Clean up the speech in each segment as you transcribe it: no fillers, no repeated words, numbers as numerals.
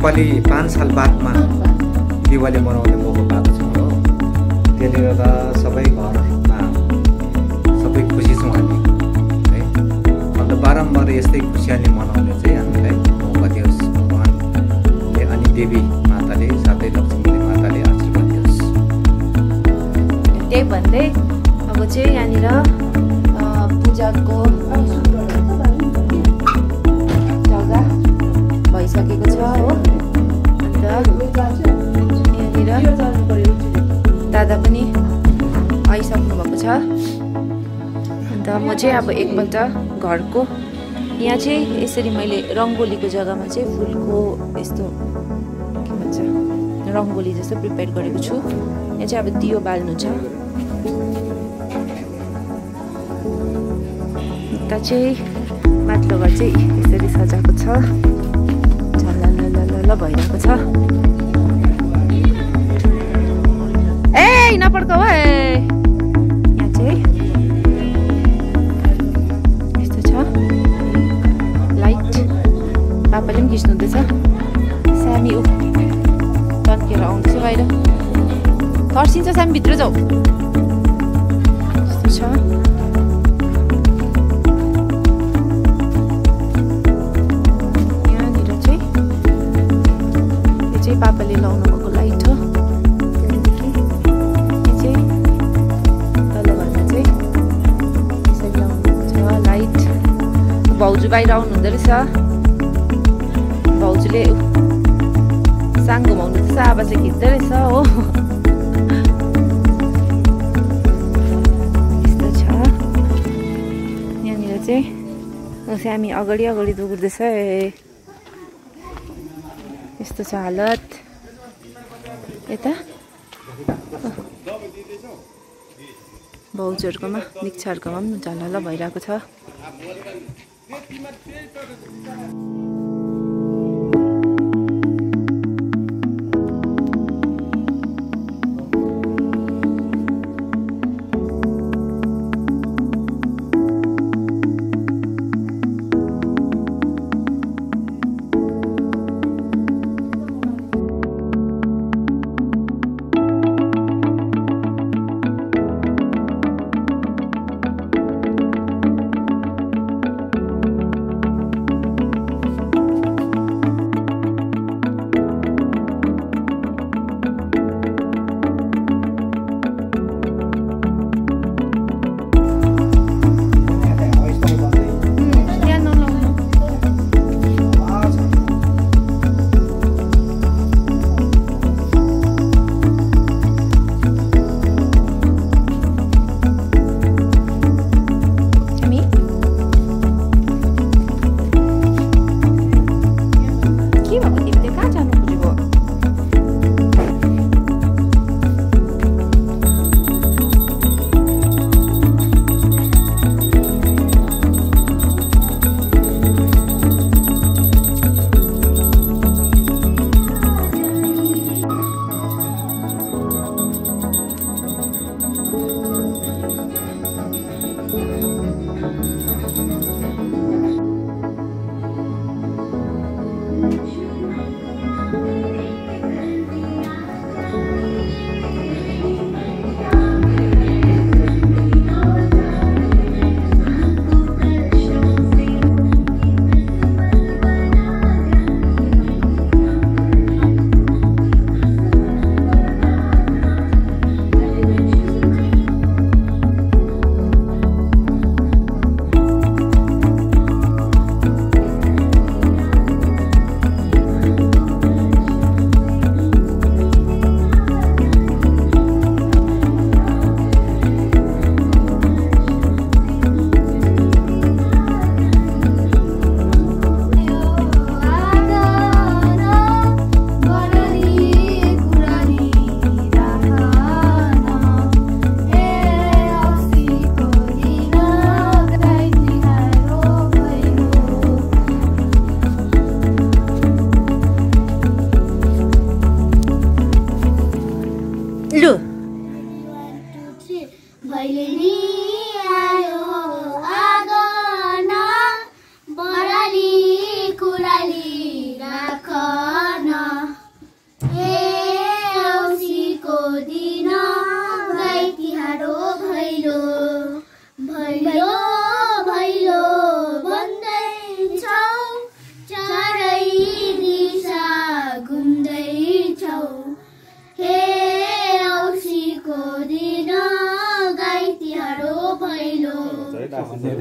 योपालि 5 साल बादमा दिवाली मनाउने मौका पाएको छौँ हो। त्यसले गर्दा सबै घरमा सबै खुसी छौँ हामी है। अन्त बारम्बार यस्तै खुसियाली मनाउने चाहिँ हामीलाई मौका दियोस् भगवानले अनि देवी माताले साथै लक्ष्मी माताले आशीर्वाद दियोस्। त्यही भन्दै अब चाहिँ यहाँनिर पूजाको जग्गा भइसकेको छ हो। अन्त यहाँनिर दादा पनि आइसक्नु भएको छ। अन्त म चाहिँ अब एकपल्ट घरको यहाँ चाहिँ यसरी मैले रङ्गोलीको जग्गामा चाहिँ फुलको यस्तो के भन्छ रङ्गोली जस्तो प्रिपेयर गरेको छु। यहाँ चाहिँ अब दियो बाल्नु छ। यता चाहिँ माथिल्लो घर चाहिँ यसरी सजाएको छ, झलल भइरहेको छ। ए नपड्काऊ है। यहाँ चाहिँ यस्तो छ लाइट, पापाले पनि खिच्नु हुँदैछ। सामी ऊ तन्केर आउँदैछ बाहिर, तर्सिन्छ सामी भित्र जाऊ। यस्तो छ। पापाले लाउनु भएको लाइट हो। त्यहाँदेखि यो चाहिँ तल्लो घरमा चाहिँ यसरी लाउनु भएको छ लाइट। भाउजू बाहिर आउनु हुँदो रहेछ। भाउजूले साङ घुमाउनु चाहिँ आवाज चाहिँ खिच्दो रहेछ हो। यस्तो छ। यहाँनिर चाहिँ हामी अगाडि दौडिँदैछ। यस्तो छ हालत। यता भाउजूहरूकोमा निक्षाहरूकोमा पनि झलल भइरहेको छ।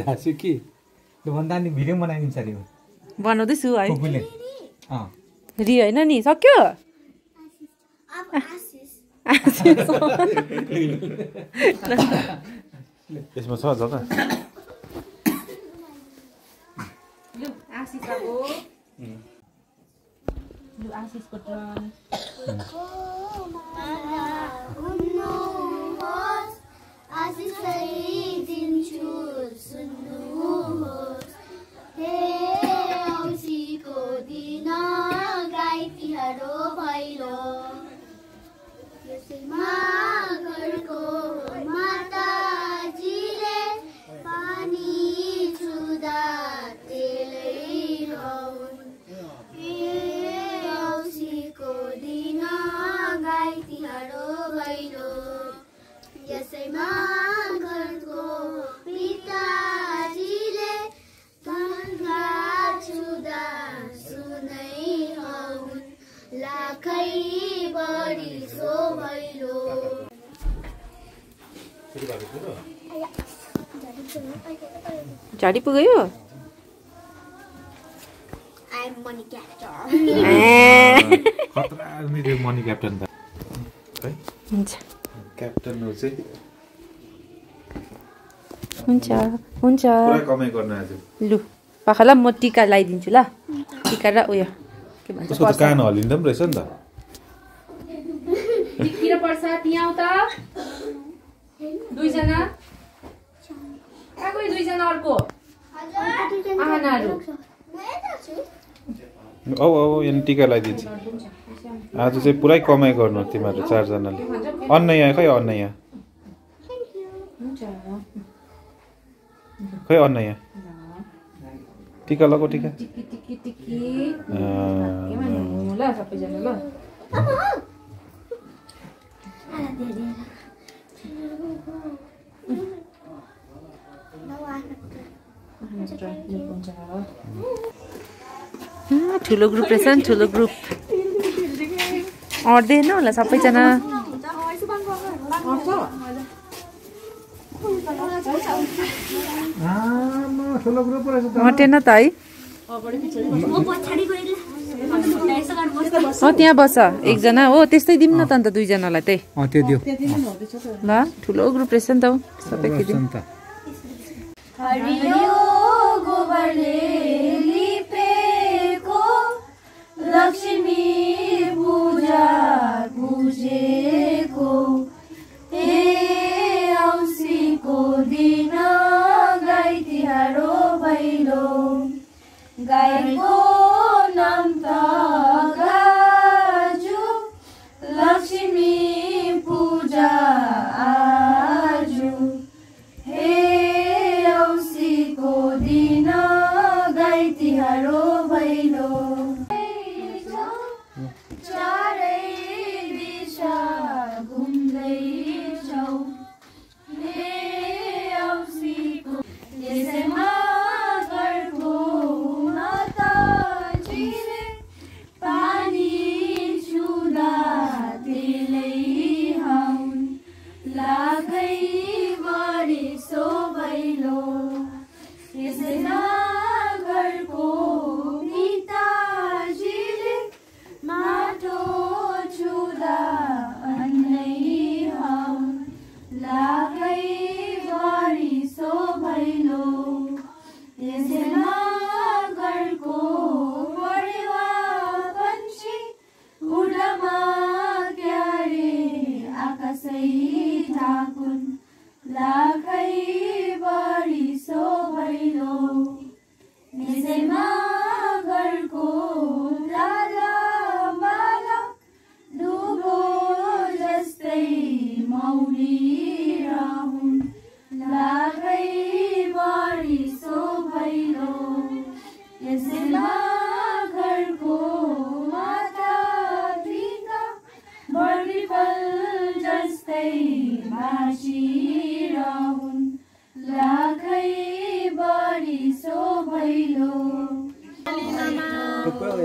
हाँसु कि भन्दा नि भिडियो बनाइदिन्छ अरे बनाउँदैछु है कुकुले रि होइन नि सक्यो यसमा छ जग्गा आशिषको टर्न झाडी पुग्यो खतरा मनी क्याप्टन त है हुन्छ क्याप्टन हो चाहिँ हुन्छ हुन्छ पुरा कमाइ गर्न आज लु पाखालाई म टिका लगाइदिन्छु ल टिका र उयो के भन्छ उसको त कान हल्लिँदा पनि रहेछ नि त टिकिर पर्छ त्यहाँ उता दुईजना कहाँ दुईजना अर्को आहानाहरू औ यहाँ टिका लगाइदिन्छ आज चाहिँ पुरै कमाइ गर्नु तिमीहरू चारजनाले अन्नया खै अन्नया खै अन्नया टिका लगाऊ टिका ल सबैजना ल ठुलो ग्रुप रहेछ नि ठुलो ग्रुप अट्दैन होला सबैजना अटेन त है त्यहाँ बस एकजना हो त्यस्तै दिउँ न त अन्त दुईजनालाई त्यही त्यो दियो ल ठुलो ग्रुप रहेछ नि त सबै लक्ष्मी पूजा पूजेको हे औँसीको दिन गाई तिहार भैलो गाईको नाम त गाजु लक्ष्मी पूजा आजु हे औँसीको दिन गाई तिहार भैलो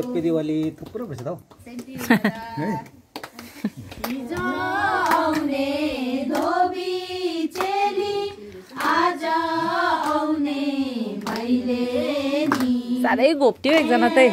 हेप्पी दिवाली थुप्रो भएछ त हौ आउने धोबी चेली आज आउने साह्रै घोप्ट्यो एकजना चाहिँ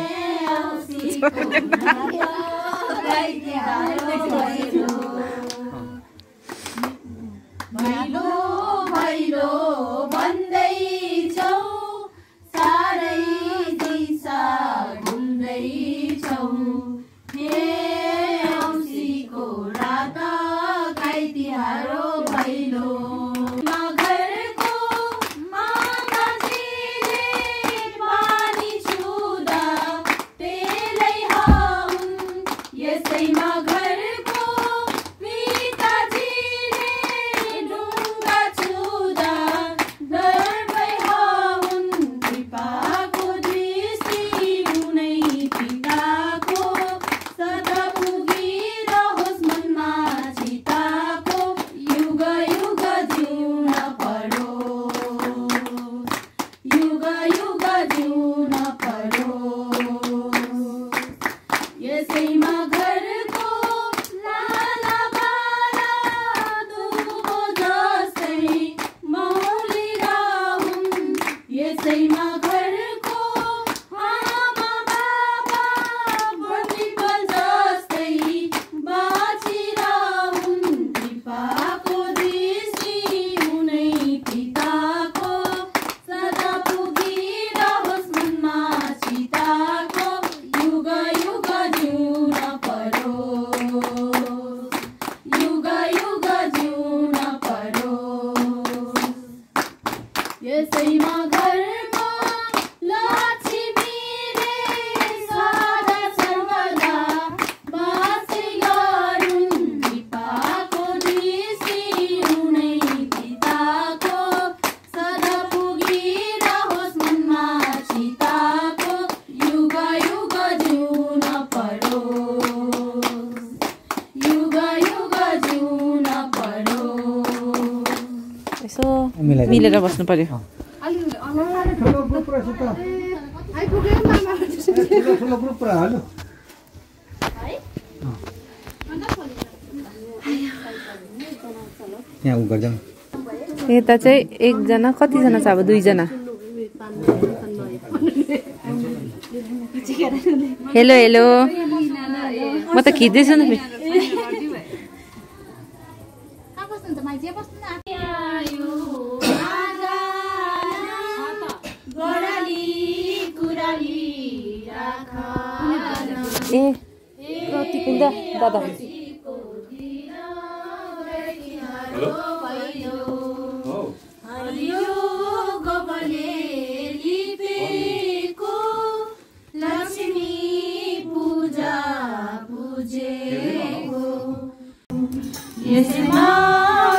मिलेर बस्नु पर्यो यहाँ उ गर्छौँ यता चाहिँ एकजना कतिजना छ अब दुईजना हेलो हेलो म त खिच्दैछु नि ए कति कुन्दा दादा यसमा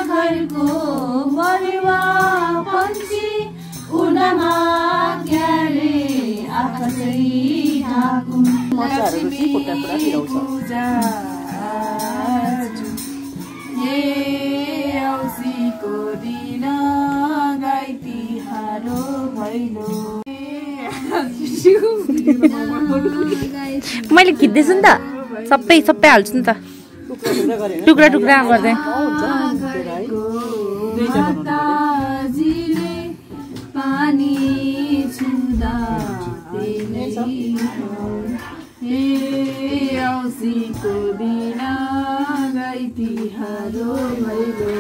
घरको मरेवा पन्छी उनमा क्यारे आकाशै ढाकुम लक्ष्मी पूजा ये औँसीको दिन गाई तिहारो भैलो मैले खिच्दैछु नि त सबै हाल्छु नि त टुक्रा टुक्रा गर्दै पानी छुँदा औँसीको दिन गाई तिहारो भैलो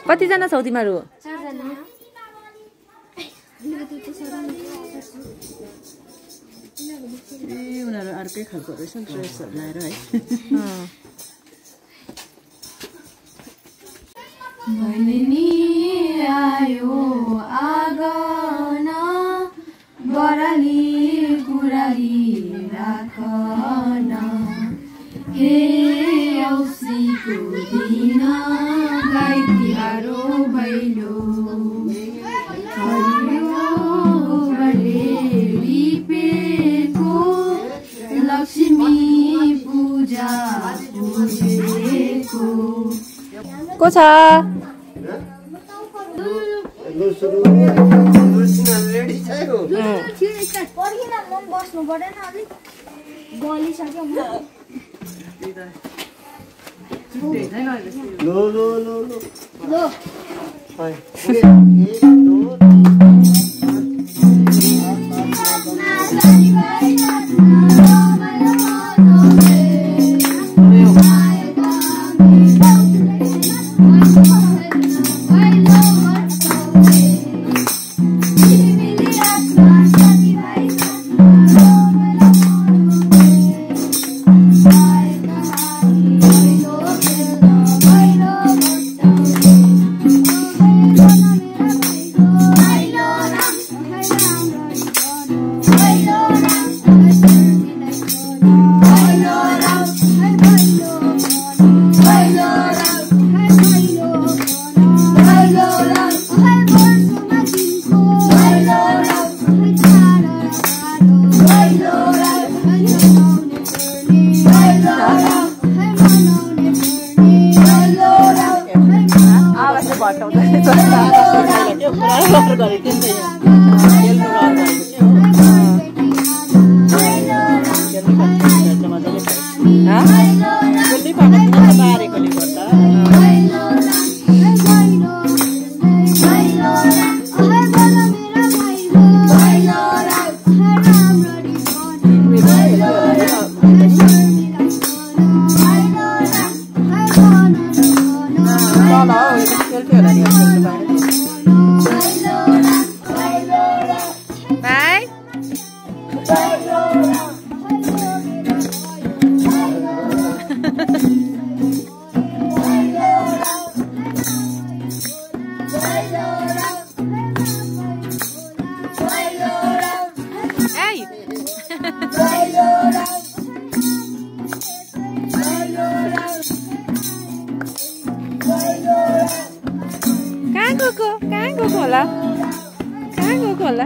कतिजना छौ तिमीहरू उनीहरू अर्कै खालको रहेछ नि ड्रेसहरू लगाएर है भैलेनी आयो आगन बराली गुराली राखन हे औँसीको दिन गाई तिहारो भैलो लक्ष्मी पूजा को छ बस्नु पर्दैन अलिक गलिसक्यो रहर गरेको थियो नि त यहाँ खेल्नु रहर गरेको थियो खेल्दै पाएको थिएन त बारेकोले गर्दा कहाँ गएको होला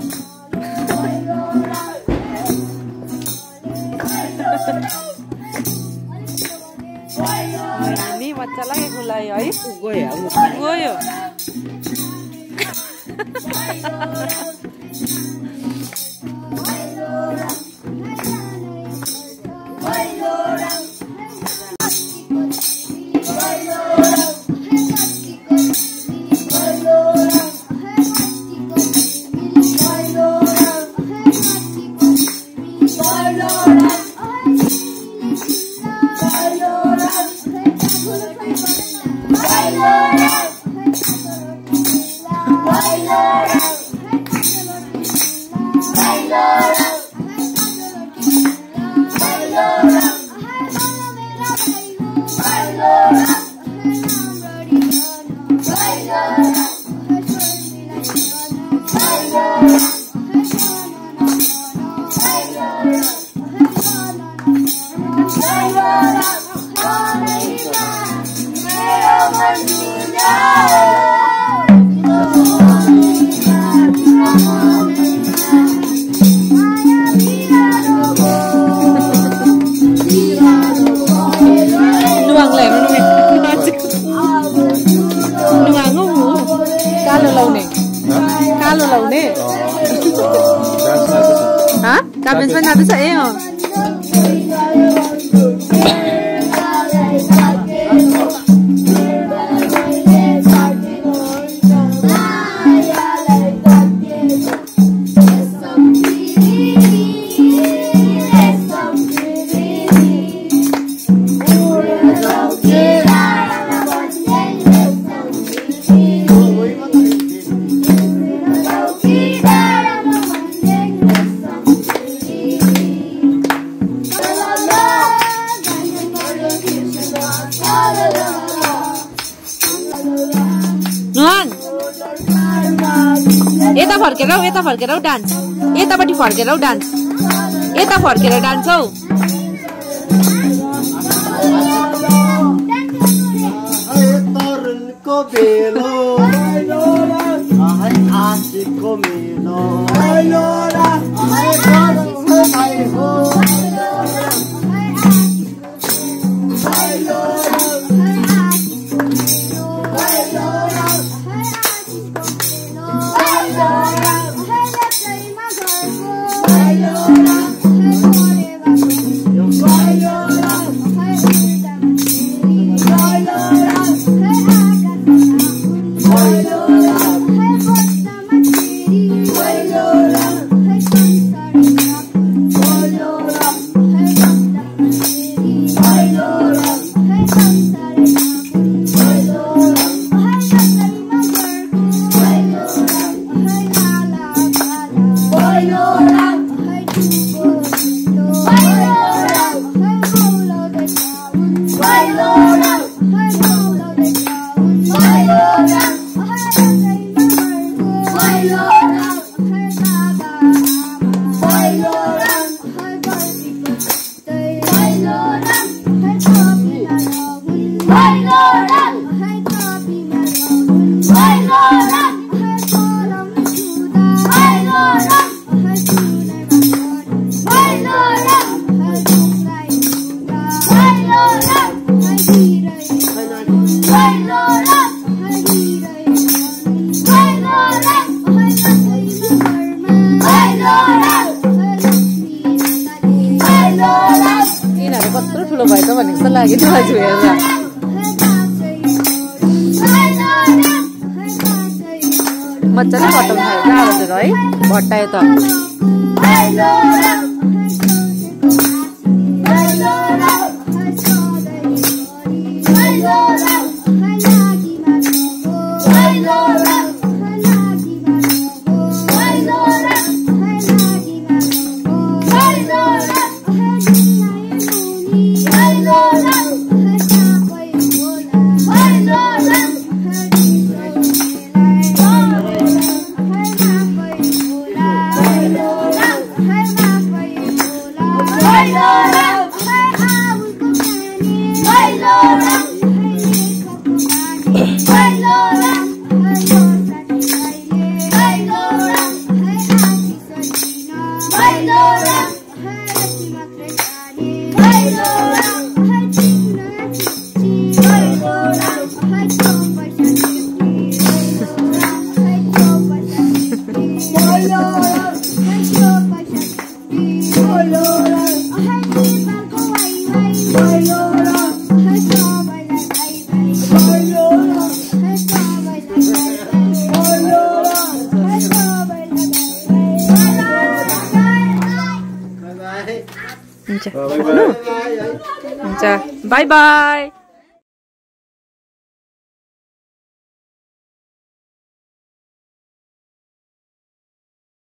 नि बच्चा लागेको लाग्यो है गयो कालो लाउने कामेन पनि जाँदैछ ए यता फर्केर डान्स यतापट्टि फर्केर डान्स यता फर्केर डान्स हौ तिनीहरू कत्रो ठुलो भयो त भनेको जस्तो लाग्यो नि आज हेर्दा मजाले घटाउनु थाल्यो आज है घटायो त हुन्छ बाई बाई